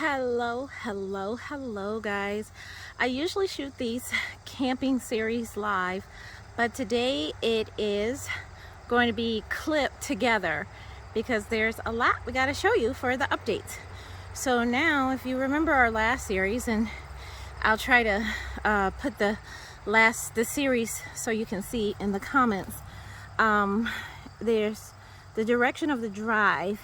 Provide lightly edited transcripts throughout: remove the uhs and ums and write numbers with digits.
Hello guys. I usually shoot these camping series live, but today it is going to be clipped together because there's a lot we got to show you for the updates. So now, if you remember our last series, and I'll try to put the series so you can see in the comments, there's the direction of the drive.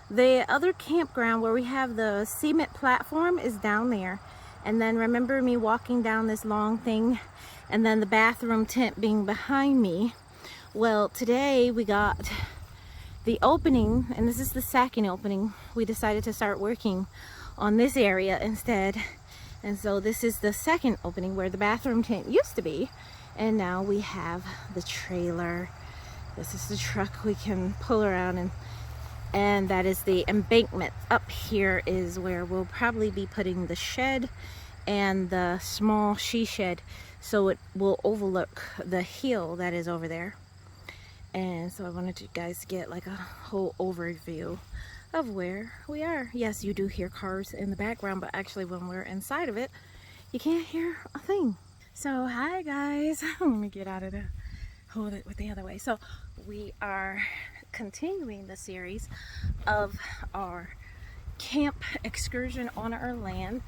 The other campground where we have the cement platform is down there. And then remember me walking down this long thing and then the bathroom tent being behind me. Well, today we got the opening, and this is the second opening. We decided to start working on this area instead. And so this is the second opening where the bathroom tent used to be. And now we have the trailer. This is the truck we can pull around, and that is the embankment. Up here is where we'll probably be putting the shed and the small she shed, so it will overlook the hill that is over there. And so I wanted you guys to get like a whole overview of where we are. Yes, you do hear cars in the background, but actually when we're inside of it, you can't hear a thing. So hi guys, let me get out of there, hold it with the other way. So we are continuing the series of our camp excursion on our land.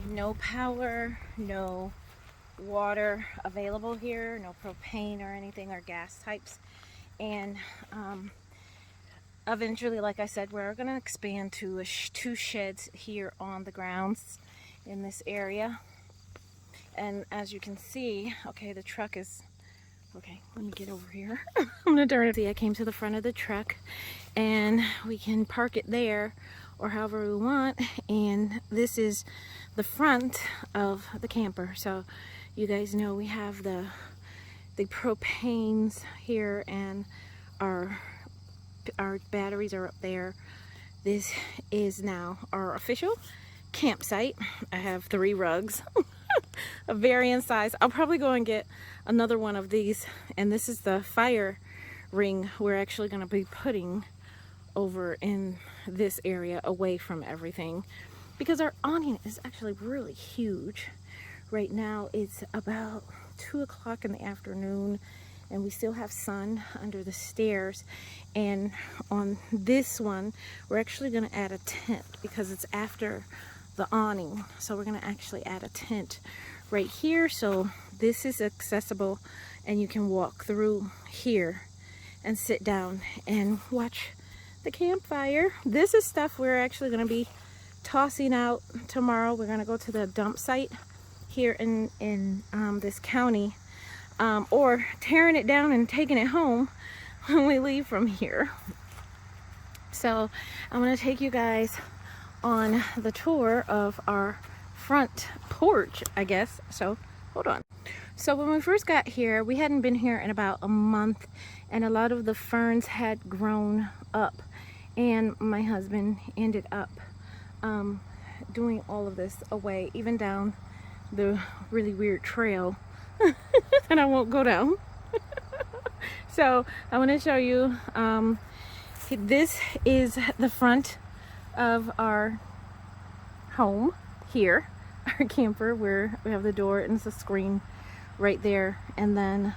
No power, no water available here, no propane or anything, or gas types. And eventually, like I said, we're going to expand to two sheds here on the grounds in this area. And as you can see, okay, the truck is okay, let me get over here. I'm gonna turn it. See, I came to the front of the truck and we can park it there or however we want. And this is the front of the camper. So you guys know we have the propanes here, and our batteries are up there. This is now our official campsite. I have 3 rugs. A varying size. I'll probably go and get another one of these, and this is the fire ring we're actually going to be putting over in this area away from everything, because our awning is actually really huge. Right now it's about 2 o'clock in the afternoon and we still have sun under the stairs, and on this one we're actually going to add a tent because it's after the awning. So we're going to actually add a tent right here, so this is accessible and you can walk through here and sit down and watch the campfire. This is stuff we're actually going to be tossing out tomorrow. We're going to go to the dump site here in this county, or tearing it down and taking it home when we leave from here. So I'm going to take you guys on the tour of our front porch, I guess. So hold on. So when we first got here, we hadn't been here in about a month, and a lot of the ferns had grown up, and my husband ended up doing all of this away, even down the really weird trail that I won't go down. So I want to show you, this is the front of our home here, our camper, where we have the door and it's a screen right there, and then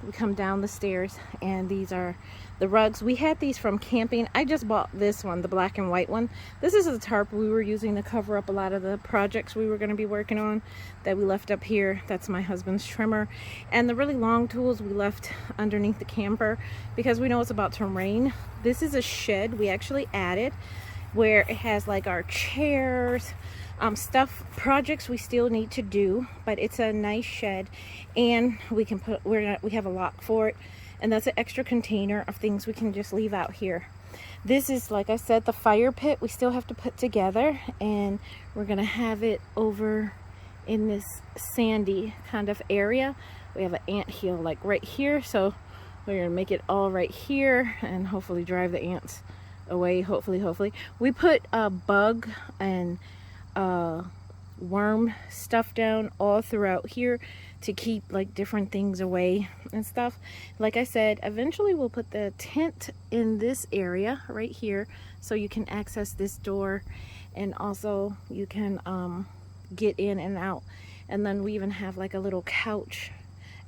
we come down the stairs, and these are the rugs. We had these from camping. I just bought this one, the black and white one. This is a tarp we were using to cover up a lot of the projects we were going to be working on that we left up here. That's my husband's trimmer, and the really long tools we left underneath the camper because we know it's about to rain. This is a shed we actually added where it has like our chairs, projects we still need to do, but it's a nice shed, and we can put, we have a lock for it, and that's an extra container of things we can just leave out here. This is, like I said, the fire pit we still have to put together, and we're gonna have it over in this sandy kind of area. We have an ant hill like right here, so we're gonna make it all right here and hopefully drive the ants away. Hopefully we put a bug and worm stuff down all throughout here to keep like different things away and stuff. Like I said, eventually we'll put the tent in this area right here so you can access this door, and also you can get in and out. And then we even have like a little couch,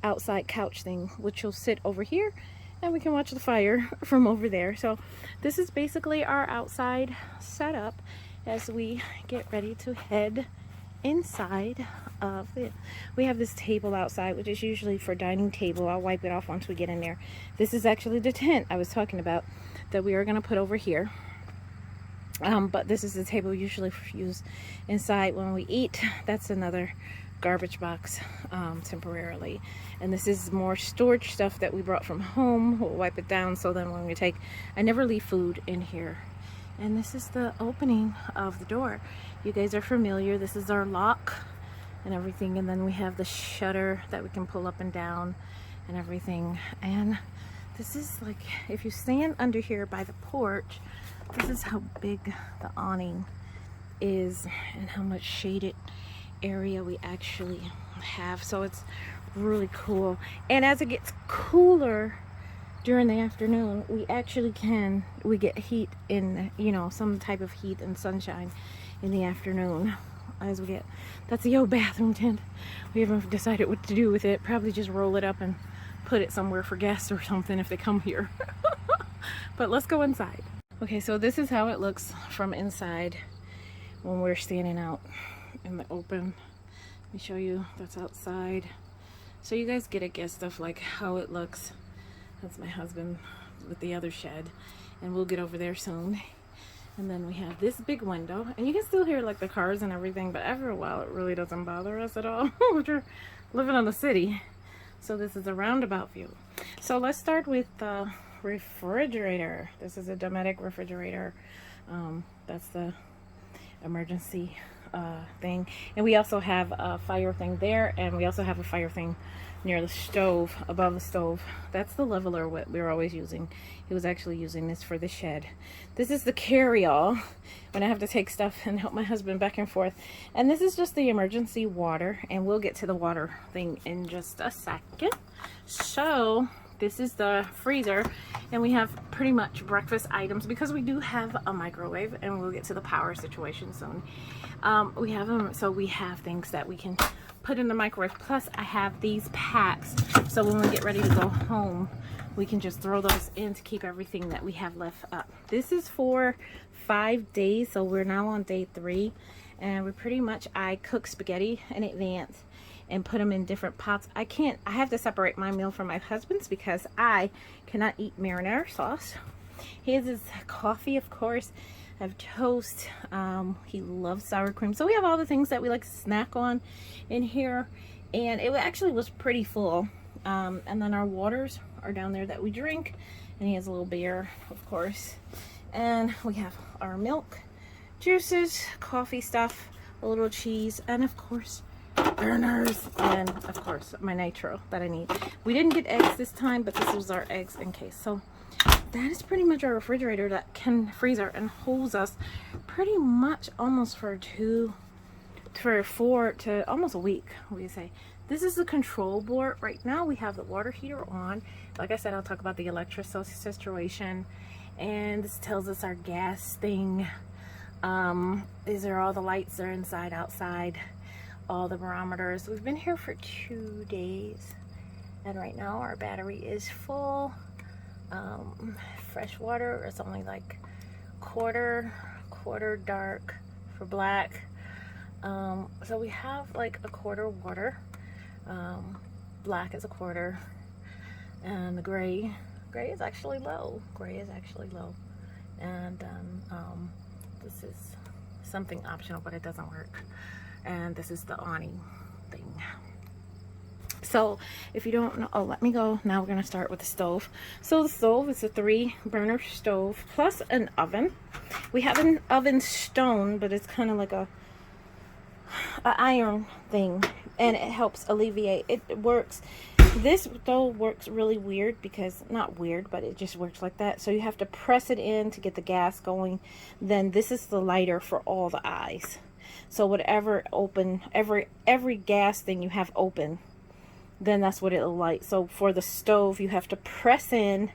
outside couch thing, which you'll sit over here and we can watch the fire from over there. So this is basically our outside setup as we get ready to head inside of it. We have this table outside, which is usually for dining table. I'll wipe it off once we get in there. This is actually the tent I was talking about that we are going to put over here. But this is the table we usually use inside when we eat. That's another garbage box temporarily. And this is more storage stuff that we brought from home. We'll wipe it down so then when we take, I never leave food in here. And this is the opening of the door. You guys are familiar. This is our lock and everything. And then we have the shutter that we can pull up and down and everything. And this is like, if you stand under here by the porch, this is how big the awning is and how much shaded area we actually have. So it's really cool. And as it gets cooler during the afternoon, we actually we get heat in, you know, some type of heat and sunshine in the afternoon as we get. That's the old bathroom tent. We haven't decided what to do with it. Probably just roll it up and put it somewhere for guests or something if they come here. But let's go inside. Okay, so this is how it looks from inside when we're standing out in the open. Let me show you. That's outside. So you guys get a guess of like how it looks. That's my husband with the other shed, and we'll get over there soon. And then we have this big window, and you can still hear like the cars and everything, but after a while it really doesn't bother us at all. We're living in the city. So this is a roundabout view. So let's start with the refrigerator. This is a Dometic refrigerator. That's the emergency thing. And we also have a fire thing there, and we also have a fire thing near the stove, above the stove. That's the leveler what we were always using. He was actually using this for the shed. This is the carry-all when I have to take stuff and help my husband back and forth. And this is just the emergency water, and we'll get to the water thing in just a second. So this is the freezer, and we have pretty much breakfast items because we do have a microwave, and we'll get to the power situation soon. We have them, so we have things that we can put in the microwave. Plus I have these packs, so when we get ready to go home, we can just throw those in to keep everything that we have left up. This is for 5 days, so we're now on day 3, and we pretty much, I cook spaghetti in advance and put them in different pots. I have to separate my meal from my husband's because I cannot eat marinara sauce. His is coffee, of course. I have toast. He loves sour cream. So we have all the things that we like to snack on in here. And it actually was pretty full. And then our waters are down there that we drink. And he has a little beer, of course. And we have our milk, juices, coffee stuff, a little cheese, and of course, burners, and of course, my nitro that I need. We didn't get eggs this time, but this was our eggs in case. So that is pretty much our refrigerator that can freezer and holds us pretty much almost for 4 to almost a week, we say. This is the control board. Right now we have the water heater on. Like I said, I'll talk about the electricity situation, and this tells us our gas thing. These are all the lights that are inside, outside, all the barometers. We've been here for 2 days, and right now our battery is full. Fresh water is only like quarter dark for black. So we have like a quarter water. Black is a quarter, and the gray is actually low. And this is something optional, but it doesn't work. And this is the awning thing. So if you don't know, let me go. Now we're going to start with the stove. So the stove is a 3-burner stove plus an oven. We have an oven stone, but it's kind of like a iron thing, and it helps alleviate. It works. This though works really weird because, not weird, but it just works like that. So you have to press it in to get the gas going. Then this is the lighter for all the eyes. So whatever open, every gas thing you have open, then that's what it'll light. So for the stove, you have to press in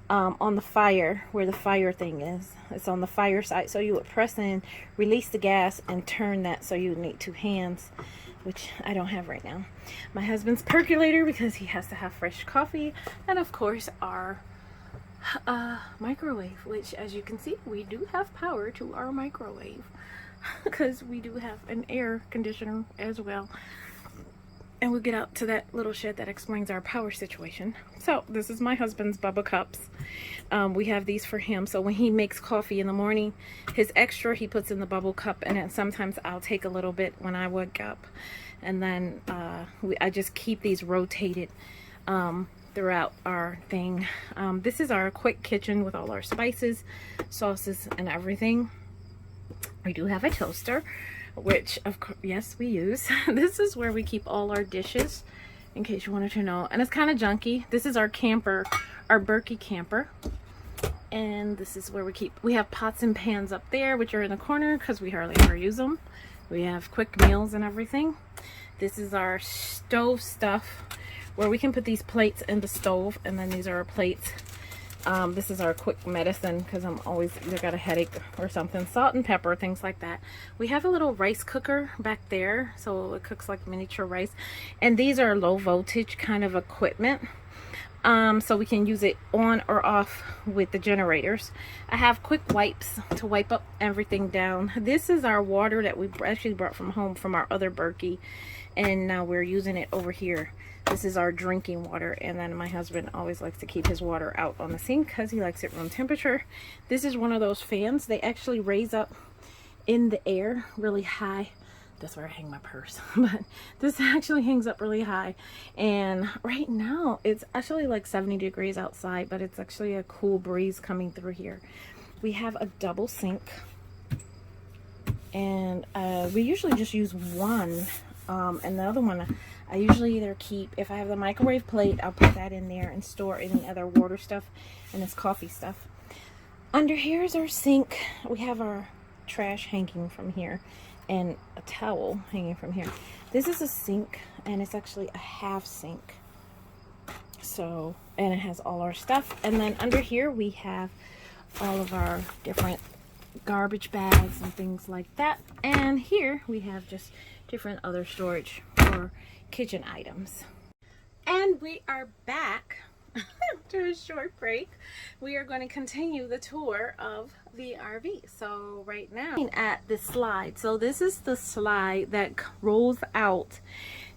on the fire, where the fire thing is. It's on the fire side. So you would press in, release the gas, and turn that. So you would need 2 hands, which I don't have right now. My husband's percolator, because he has to have fresh coffee. And of course our microwave, which, as you can see, we do have power to our microwave because we do have an air conditioner as well. And we'll get out to that little shed that explains our power situation. So this is my husband's Bubba cups. We have these for him. So when he makes coffee in the morning, his extra he puts in the bubble cup, and then sometimes I'll take a little bit when I wake up. And then I just keep these rotated throughout our thing. This is our quick kitchen with all our spices, sauces, and everything. We do have a toaster, which of course, yes, we use. This is where we keep all our dishes, in case you wanted to know. And it's kind of junky. This is our camper, our Berkey camper. And this is where we have pots and pans up there, which are in the corner because we hardly ever use them. We have quick meals and everything. This is our stove stuff, where we can put these plates in the stove, and then these are our plates. This is our quick medicine, because I'm always either got a headache or something. Salt and pepper, things like that. We have a little rice cooker back there, so it cooks like miniature rice. And these are low voltage kind of equipment, so we can use it on or off with the generators. I have quick wipes to wipe up everything down. This is our water that we actually brought from home from our other Berkey, and now we're using it over here. This is our drinking water, and then my husband always likes to keep his water out on the sink because he likes it room temperature. This is one of those fans. They actually raise up in the air really high. That's where I hang my purse. But this actually hangs up really high. And right now, it's actually like 70 degrees outside, but it's actually a cool breeze coming through here. We have a double sink. And we usually just use one. And the other one, I usually either keep, if I have the microwave plate, I'll put that in there and store any other water stuff and this coffee stuff. Under here is our sink. We have our trash hanging from here and a towel hanging from here. This is a sink, and it's actually a half sink. So, and it has all our stuff. And then under here we have all of our different garbage bags and things like that. And here we have just different other storage for kitchen items. And we are back after a short break. We are going to continue the tour of the RV. So right now, at the slide. So this is the slide that rolls out.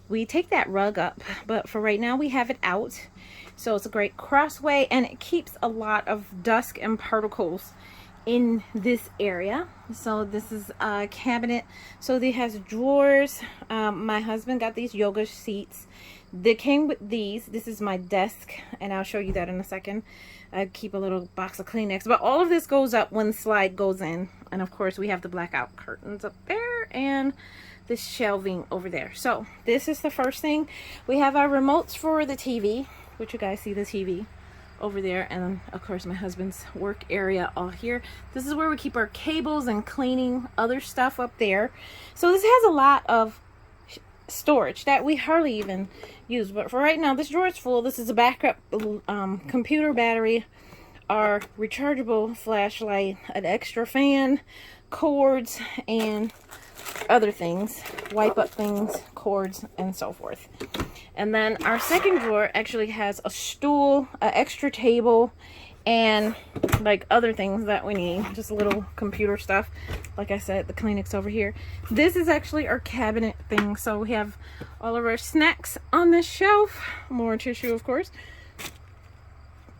We take that rug up, but for right now we have it out. So it's a great crossway, and it keeps a lot of dust and particles in this area. So this is a cabinet. So it has drawers. My husband got these yoga seats. They came with these. This is my desk, and I'll show you that in a second. I keep a little box of Kleenex, but all of this goes up when the slide goes in. And of course we have the blackout curtains up there and the shelving over there. So this is the first thing. We have our remotes for the TV, which you guys see the TV over there, and of course my husband's work area all here. This is where we keep our cables and cleaning other stuff up there. So this has a lot of storage that we hardly even use, but for right now this drawer is full. This is a backup computer battery, our rechargeable flashlight, an extra fan, cords, and other things, wipe up things, cords, and so forth. And then our second drawer actually has a stool, an extra table, and like other things that we need, just a little computer stuff. Like I said, the Kleenex over here. This is actually our cabinet thing. So we have all of our snacks on this shelf, more tissue of course,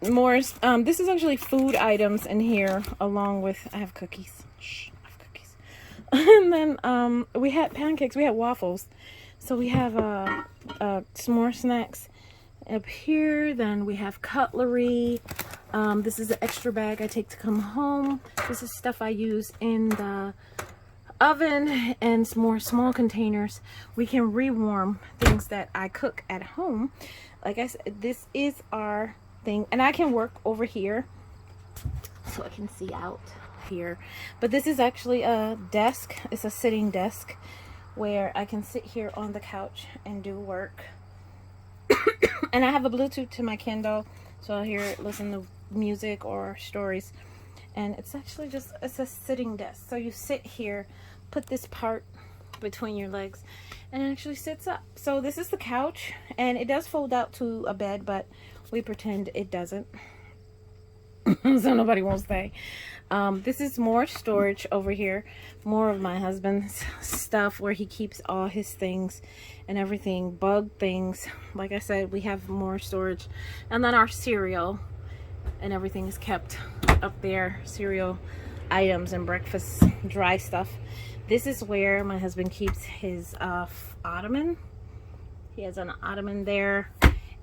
more this is actually food items in here, along with, I have cookies. Shh, I have cookies. And then we had pancakes, we had waffles, so we have some more snacks up here. Then we have cutlery. This is an extra bag I take to come home. This is stuff I use in the oven, and some more small containers. We can rewarm things that I cook at home. Like I said, this is our thing, and I can work over here so I can see out. here. But this is actually a desk. It's a sitting desk where I can sit here on the couch and do work. And I have a Bluetooth to my Kindle, so I'll listen to music or stories. And it's actually just, it's a sitting desk. So you sit here, put this part between your legs, and it actually sits up. So this is the couch, and it does fold out to a bed, but we pretend it doesn't. So nobody won't stay. This is more storage over here, more of my husband's stuff where he keeps all his things and everything, bug things. Like I said, we have more storage. And then our cereal and everything is kept up there, cereal items and breakfast dry stuff. This is where my husband keeps his ottoman. He has an ottoman there.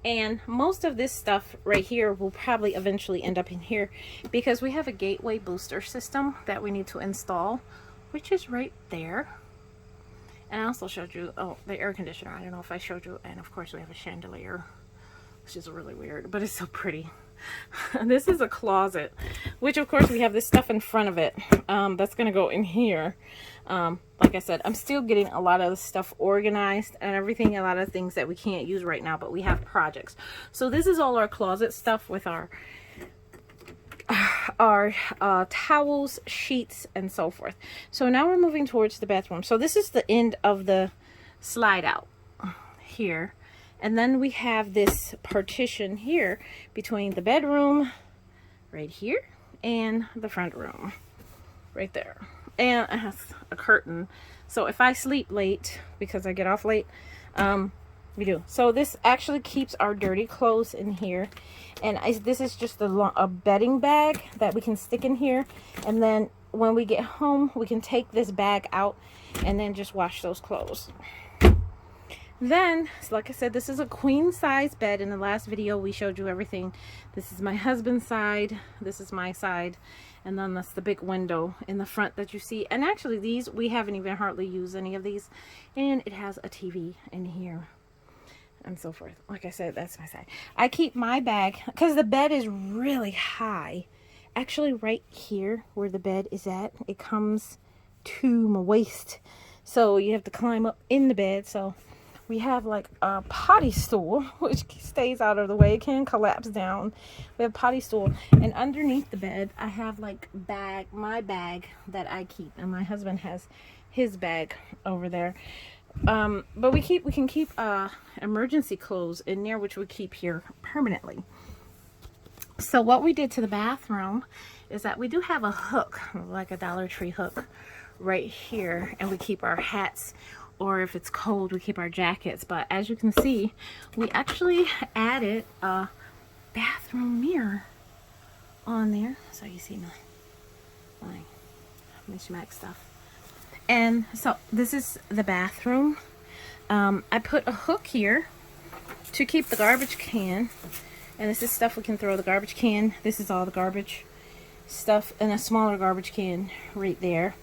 And most of this stuff right here will probably eventually end up in here because we have a gateway booster system that we need to install, which is right there. And I also showed you, oh, the air conditioner. I don't know if I showed you. And of course we have a chandelier, which is really weird, but it's so pretty. This is a closet, which of course we have this stuff in front of it. That's going to go in here. Like I said, I'm still getting a lot of the stuff organized and everything, a lot of things that we can't use right now, but we have projects. So this is all our closet stuff with our towels, sheets, and so forth. So now we're moving towards the bathroom. So this is the end of the slide out here. And then we have this partition here between the bedroom right here and the front room right there. And it has a curtain. So if I sleep late, because I get off late, we do. So this actually keeps our dirty clothes in here. And this is just a bedding bag that we can stick in here. And then when we get home, we can take this bag out and then just wash those clothes. Then, like I said, this is a queen size bed. In the last video, we showed you everything. This is my husband's side. This is my side. And then that's the big window in the front that you see. And actually, these, we haven't even hardly used any of these. And it has a TV in here and so forth. Like I said, that's my side. I keep my bag, because the bed is really high. Actually, right here where the bed is at, it comes to my waist. So you have to climb up in the bed. So we have like a potty stool, which stays out of the way. It can collapse down. We have a potty stool. And underneath the bed, I have like my bag that I keep. And my husband has his bag over there. But we can keep emergency clothes in there, which we keep here permanently. So what we did to the bathroom is that we do have a hook, like a Dollar Tree hook right here. And we keep our hats, or if it's cold, we keep our jackets. But as you can see, we actually added a bathroom mirror on there. So you see my mishmash stuff. And so this is the bathroom. I put a hook here to keep the garbage can. And this is stuff we can throw the garbage can. This is all the garbage stuff, and a smaller garbage can right there.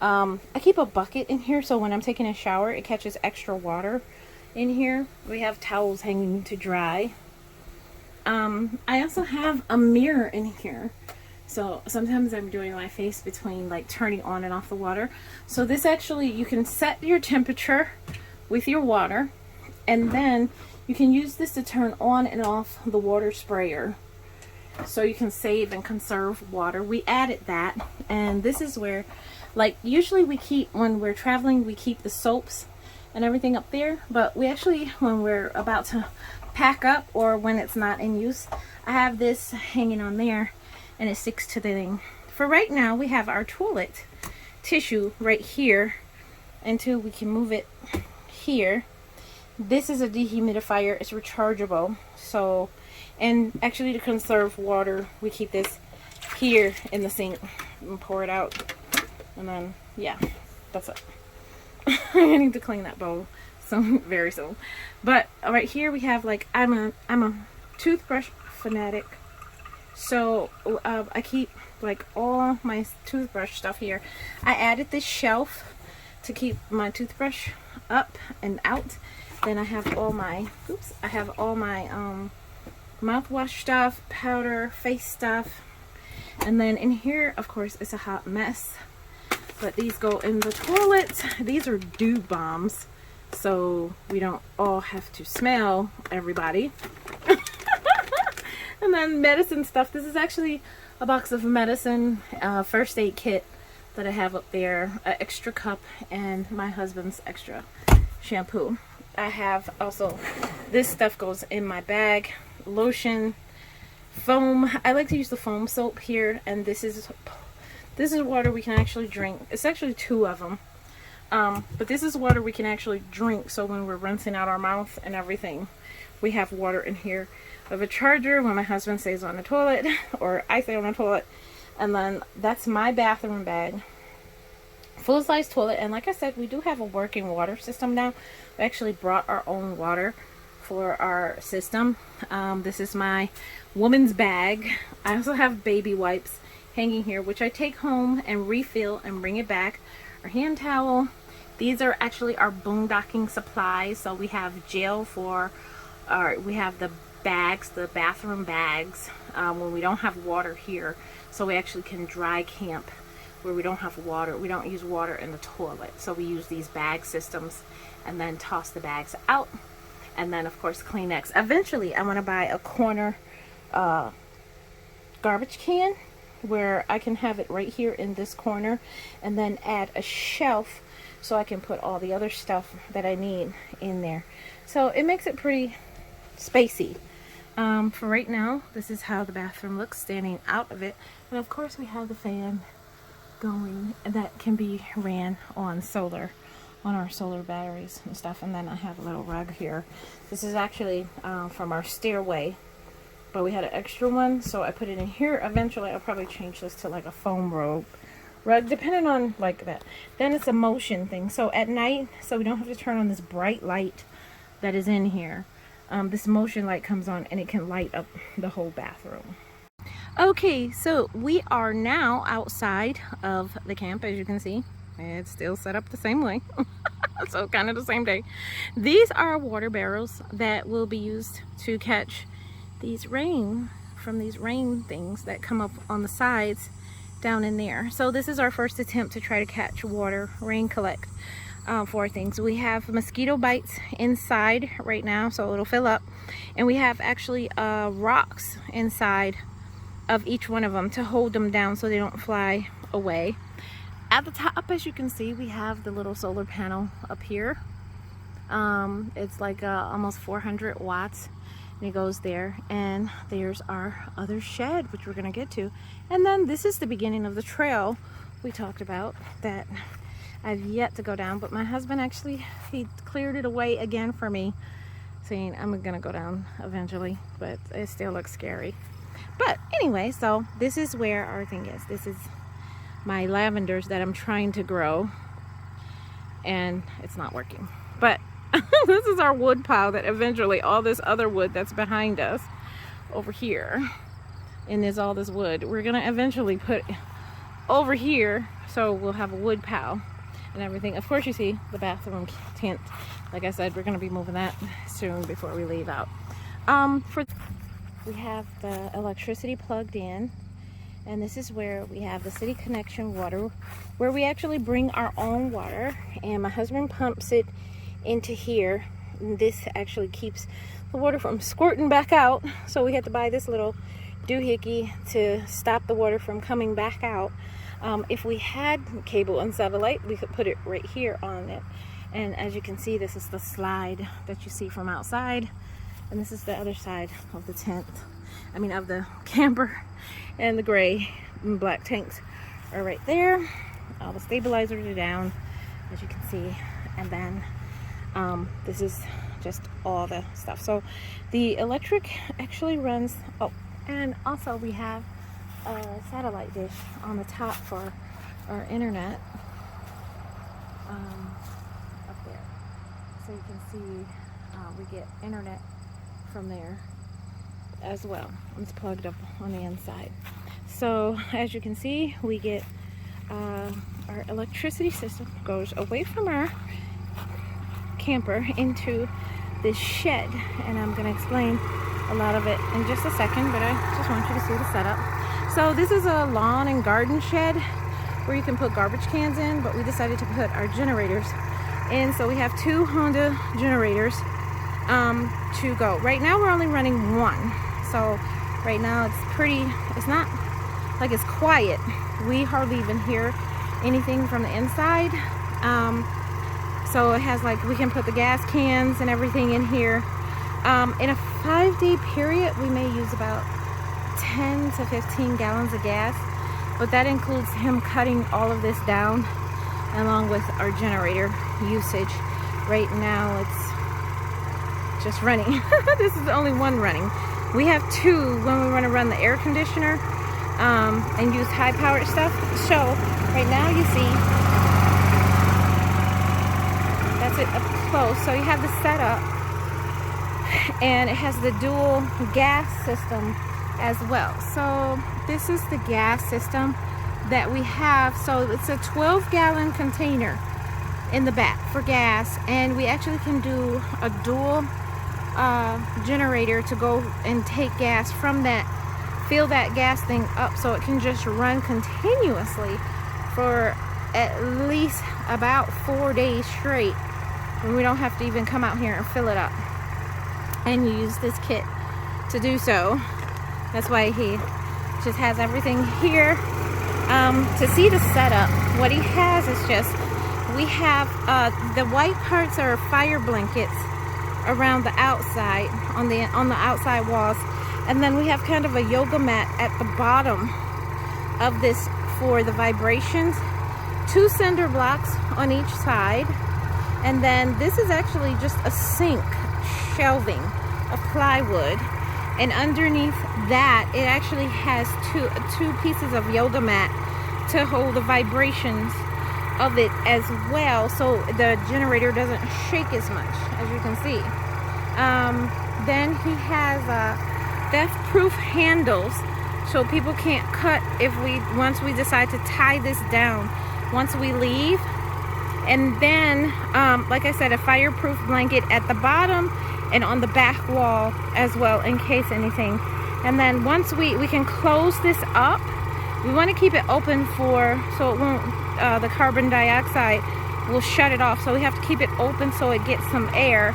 I keep a bucket in here, so when I'm taking a shower, it catches extra water in here. We have towels hanging to dry. I also have a mirror in here. So sometimes I'm doing my face between like turning on and off the water. So this actually, you can set your temperature with your water, and then you can use this to turn on and off the water sprayer. So you can save and conserve water. We added that, and this is where, like, usually we keep, when we're traveling, we keep the soaps and everything up there. But we actually, when we're about to pack up or when it's not in use, I have this hanging on there, and it sticks to the thing. For right now, we have our toilet tissue right here until we can move it here. This is a dehumidifier. It's rechargeable. So, and actually to conserve water, we keep this here in the sink and pour it out. And then, yeah, that's it. I need to clean that bowl very soon. But right here we have, like, I'm a toothbrush fanatic. So I keep like all my toothbrush stuff here. I added this shelf to keep my toothbrush up and out. Then I have all my mouthwash stuff, powder, face stuff. And then in here, of course, it's a hot mess. But these go in the toilet. These are dew bombs, so we don't all have to smell everybody. And then medicine stuff. This is actually a box of medicine, first aid kit that I have up there, an extra cup, and my husband's extra shampoo. I have also, this stuff goes in my bag, lotion, foam. I like to use the foam soap here, and this is water we can actually drink. It's actually 2 of them, but this is water we can actually drink, so when we're rinsing out our mouth and everything, we have water in here. I have a charger when my husband stays on the toilet, or I stay on the toilet. And then that's my bathroom bag. Full-size toilet. And like I said, we do have a working water system now. We actually brought our own water for our system. This is my woman's bag. I also have baby wipes hanging here, which I take home and refill and bring it back. Our hand towel. These are actually our boondocking supplies. So we have gel for we have the bags, the bathroom bags, when we don't have water here, so we actually can dry camp where we don't have water. We don't use water in the toilet, so we use these bag systems and then toss the bags out. And then of course Kleenex. Eventually I want to buy a corner garbage can where I can have it right here in this corner, and then add a shelf so I can put all the other stuff that I need in there. So it makes it pretty spacey. For right now, this is how the bathroom looks standing out of it. And of course we have the fan going that can be ran on solar, on our solar batteries and stuff. And then I have a little rug here. This is actually from our stairway, but we had an extra one, so I put it in here. Eventually I'll probably change this to like a foam rug, depending on like that. Then it's a motion thing, so at night, so we don't have to turn on this bright light that is in here. This motion light comes on and it can light up the whole bathroom. Okay, so we are now outside of the camp. As you can see, it's still set up the same way. So kind of the same day. These are water barrels that will be used to catch these rain, from these rain things that come up on the sides down in there. So this is our first attempt to try to catch water, rain collect. For things. We have mosquito bites inside right now, so it'll fill up, and we have actually rocks inside of each one of them to hold them down so they don't fly away. At the top, as you can see, we have the little solar panel up here. It's like almost 400 watts, and it goes there. And there's our other shed, which we're gonna get to. And then this is the beginning of the trail we talked about that I've yet to go down, but my husband actually, he cleared it away again for me, saying I'm gonna go down eventually, but it still looks scary. But anyway, so this is where our thing is. This is my lavenders that I'm trying to grow, and it's not working. But this is our wood pile that eventually, all this other wood that's behind us over here, and there's all this wood, we're gonna eventually put over here, so we'll have a wood pile and everything. Of course, you see the bathroom tent. Like I said, we're going to be moving that soon before we leave out. We have the electricity plugged in, and this is where we have the city connection water, where we actually bring our own water, and my husband pumps it into here, and this actually keeps the water from squirting back out. So we had to buy this little doohickey to stop the water from coming back out. If we had cable and satellite, we could put it right here on it. And as you can see, this is the slide that you see from outside, and this is the other side of the tent, I mean of the camper. And the gray and black tanks are right there. All the stabilizers are down, as you can see. And then this is just all the stuff. So the electric actually runs, oh, and also we have a satellite dish on the top for our internet up there, so you can see we get internet from there as well. It's plugged up on the inside. So as you can see, we get our electricity system goes away from our camper into this shed, and I'm going to explain a lot of it in just a second, but I just want you to see the setup. So this is a lawn and garden shed where you can put garbage cans in, but we decided to put our generators in. So we have 2 Honda generators to go. Right now we're only running 1. So right now it's not like it's quiet. We hardly even hear anything from the inside. So it has, like, we can put the gas cans and everything in here. In a 5-day period, we may use about 10 to 15 gallons of gas, but that includes him cutting all of this down along with our generator usage. Right now it's just running. This is only 1 running. We have 2 when we want to run the air conditioner and use high powered stuff. So right now you see that's it up close. So you have the setup, and it has the dual gas system as well. So this is the gas system that we have. So it's a 12-gallon container in the back for gas, and we actually can do a dual generator to go and take gas from that, fill that gas thing up so it can just run continuously for at least about 4 days straight, and we don't have to even come out here and fill it up and use this kit to do so. That's why he just has everything here. To see the setup, what he has is just, we have the white parts are fire blankets around the outside, on the outside walls, and then we have kind of a yoga mat at the bottom of this for the vibrations. 2 cinder blocks on each side, and then this is actually just a sink shelving of plywood, and underneath that it actually has two pieces of yoga mat to hold the vibrations of it as well, so the generator doesn't shake as much, as you can see. Then he has theft-proof handles, so people can't cut once we decide to tie this down once we leave. And then like I said, a fireproof blanket at the bottom and on the back wall as well, in case anything. And then once we can close this up, we want to keep it open so it won't the carbon dioxide will shut it off, so we have to keep it open so it gets some air.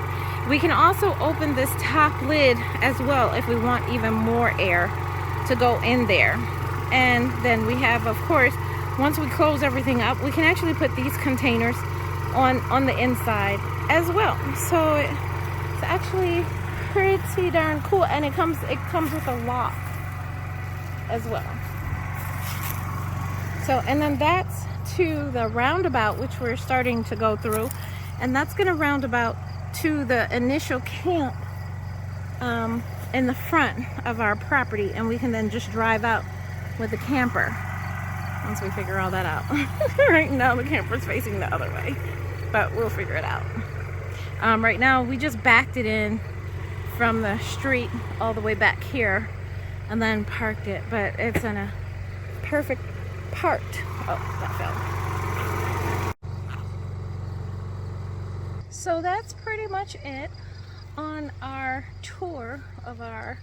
We can also open this top lid as well if we want even more air to go in there. And then we have, of course, once we close everything up, we can actually put these containers on the inside as well. So it's actually pretty darn cool, and it comes with a lock as well. So, and then that's to the roundabout, which we're starting to go through, and that's going to roundabout to the initial camp in the front of our property, and we can then just drive out with the camper once we figure all that out. Right now the camper's facing the other way, but we'll figure it out. Right now we just backed it in from the street all the way back here and then parked it, but it's in a perfect part. Oh, that fell. So that's pretty much it on our tour of our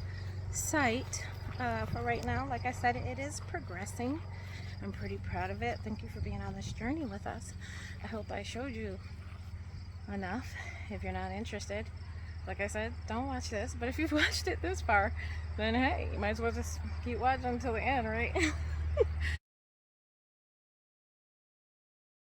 site for right now. Like I said, it is progressing. I'm pretty proud of it. Thank you for being on this journey with us. I hope I showed you enough. If you're not interested, like I said, don't watch this, but if you've watched it this far, then hey, you might as well just keep watching until the end, right?